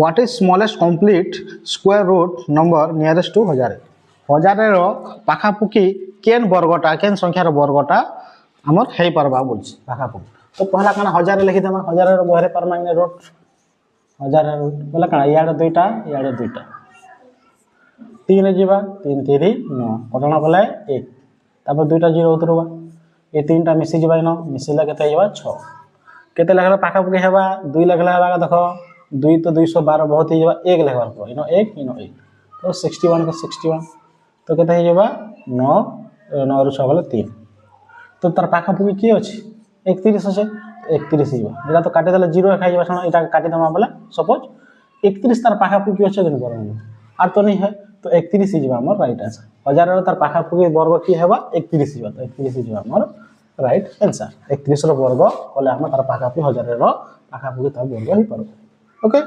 What is smallest complete square root number nearest to 1000? 1000 पाखापुखी केन वर्गटा केन संख्यार वर्गटा आमर हे परबा बोलछि पाखापुखी। तो पहला काना 1000 लिखि देमा 1000 रो बहरे परमा इने रूट 1000 रूट बोला काना याडे दुईटा 3 जीवा 3 3 9 कटना बोले 1 तापर दुईटा 0 उतरबा ए तीनटा मिसि जीवा इनो मिसिला केते हेबा 6 केते लगला पाखापुखी हेबा 2 लगला हेबा देखो 2 तो 212 बहुत ही जबा 1 लेखबार को इनो 1 तो 61 के 61 तो केते हे जबा 9 9 रु 6 गले 3 तो तार पाखापुखी की अछि 31 अछि 31 हिबा एला तो काटे देला 0 खाइ जबा छन एटा काटे दमा बोला सपोज 31 तार पाखापुखी अछि दिन पर आर तो नहीं है तो 31 हिबा हमर राइट आंसर 1000 रो तार पाखापुखी वर्ग की हेबा 31 हिबा तो 31 हिबा हमर राइट आंसर 31 रो वर्ग कले हम तार पाखापुखी 1000 रो पाखापुखी तार वर्ग ही परबो। ओके